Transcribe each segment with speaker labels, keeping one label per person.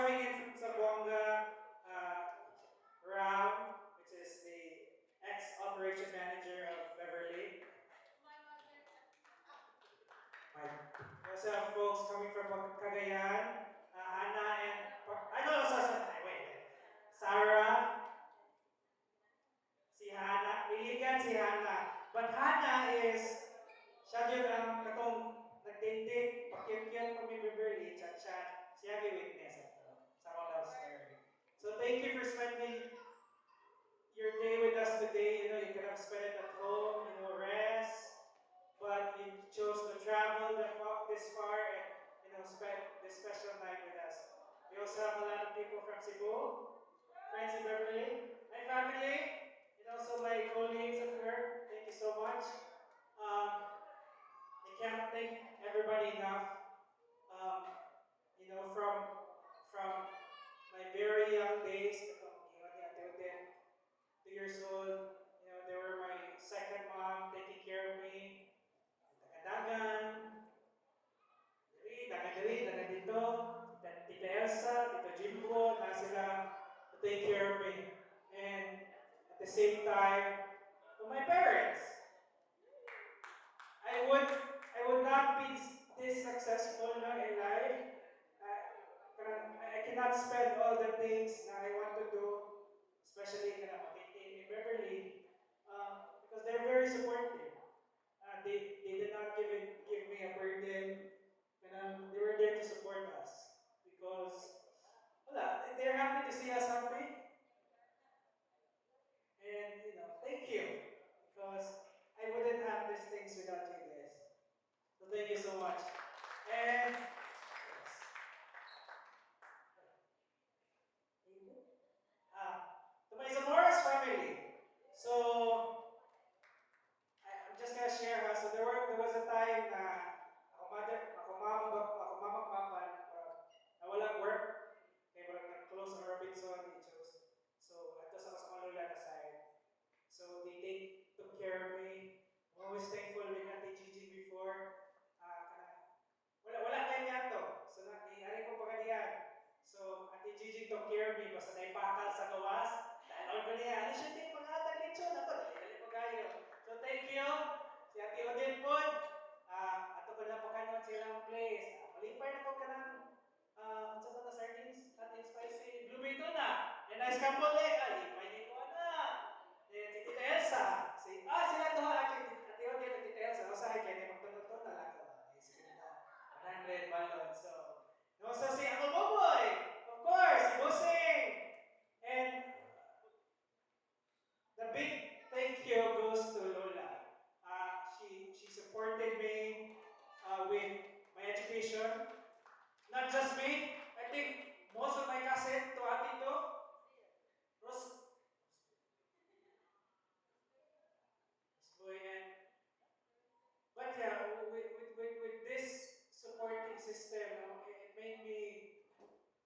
Speaker 1: coming in from Zamboanga, Ram, which is the ex-operation manager of Beverly. We also have folks coming from Cagayan, Hannah and wait. Sarah, si Hannah, Iligan si Hannah. But Hannah is siya yun ang katong nagtindig, pakyut-kyut kami Beverly, chat-chat, siya yung witness ito sa akong love story. So thank you for spending your day with us today. You know, you could have spent it at home, rest, but you chose to travel this far and, spend this special night with us. We also have a lot of people from Cebu, friends in Beverly, my family, and also my colleagues at work. Thank you so much. I can't thank everybody enough. Um, from my very young days, 2 years old, they were my second mom, taking care of me. Dagan, dagan dito, Tita Elsa, Tito Jimbo, na sila to take care of me. And at the same time, to my parents. I would not be this successful in life. I cannot spend all the things that I want to do, especially in Beverly, because they're very supportive. They did not give me a burden. They were there to support us because they're happy to see us happy. And thank you because I wouldn't have these things without you guys. So thank you so much. And yes. To my Zamora's family. So I'm just gonna share. So there was a time na ako mama papa nawalang work. Kaya parang nag-close ang Robinson, chose. So ito sa Kasamalulan na side. So took care of me. I'm always thankful with Auntie Gigi before. Wala kayo niya to. So nangyari ko pa kaniyan. So Auntie Gigi took care of me. Basta naipakal sa gawas. Dahil ko niya, ano siya ting mga taglitsyon? Ako, dali ko kayo. So thank you. Si Auntie Odin po. Ato ko na pa kayo silang place. Malipay na ko ka ng ang sa mga sardines, ating spicy blue bito na. And I scrambled egg. Lipay ni ko na. Si Tita Elsa. Sila to actually. Ate Odin at Tita Elsa. Usahay kayo na magtunod-tunod na lang ko. Sige na. 100 balon. So, also si Uncle Boboy. Of course, si Busing. And the big thank you goes to Lola. She supported me with my education. Not just me. I think most of my cousin to ate to. But yeah, with this supporting system, it made me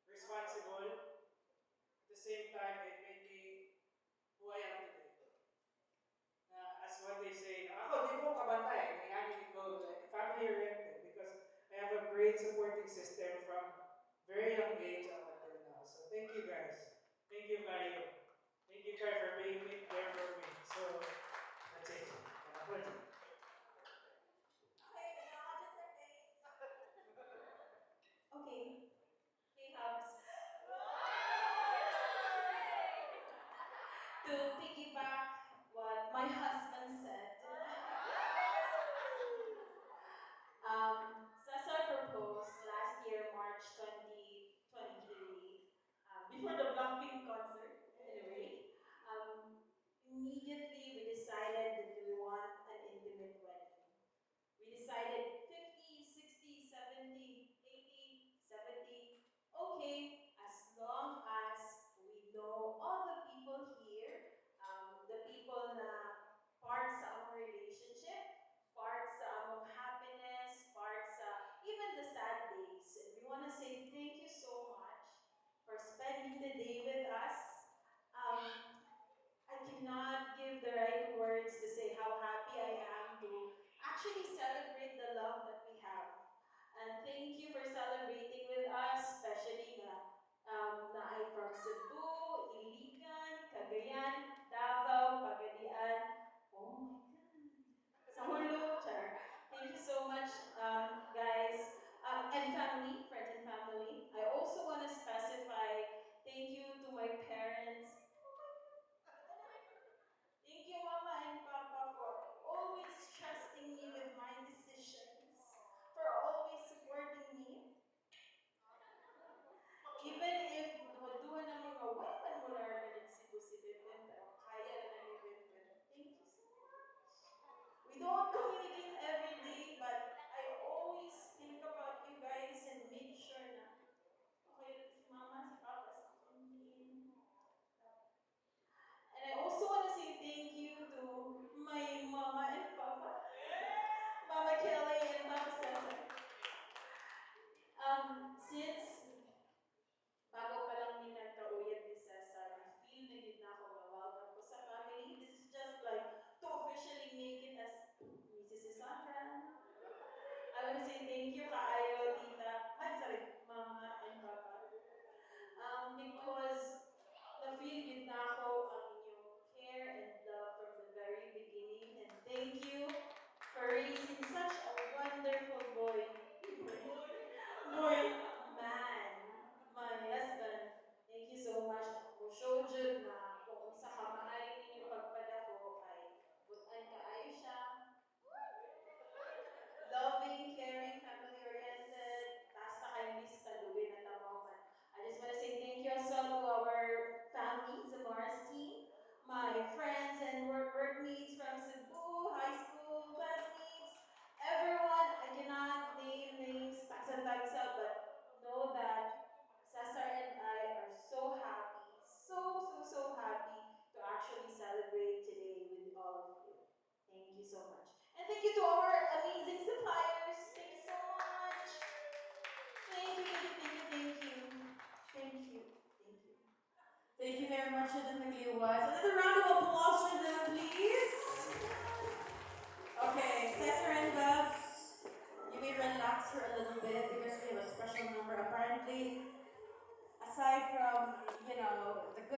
Speaker 1: responsible. At the same time, it made me who I am today. As what they say, ako di ko kabantay, kaya ko family oriented because I have a great supporting system from very young age up until now. So thank you guys. Thank you, Kayo. Thank you, Kai, for being there for me. So that's it.
Speaker 2: Okay. Hey, Hubs. To piggyback what my husband said, Cesar proposed last year, March 2023, before the Blackpink concert, anyway. Immediately we decided that we want an intimate wedding. We decided 50, 60, 70, 80, 70. Okay, as long as we know all the people here, the people na part sa among relationship, part sa among happiness, part sa even the sad days. And we want to say thank you so much for spending the day with us. I cannot give the right words to say how happy I am to actually celebrate the love that we have. And thank you for celebrating with us, especially ay from Cebu, Iligan, Cagayan, Davao, Pagadian. Oh my God. Sa Hulu, char. Thank you so much, guys, and family, friends and family. I also want to specify thank you to my parents. Thank you, Mama and Papa, for always trusting me with my decisions, for always supporting me. Even if duwa ng mga waipan mo na rin si Bibin, pero kaya na ni Bibin. Thank you so much. We don't communicate every day, but I always think about you guys and make sure na okay na si Mama, si Papa, si Quentin. And I also want to say thank you to my Mama and Papa, Mama Kelly and Papa Cesar. Since bago pa lang ni nagkauyad ni Cesar, feel na gid na ako na welcome ko sa family. This is just like to officially make it as Mrs. Sandra. I want to say thank you kaayo, tita, sorry, Mama and Papa. Because na-feel gid na ako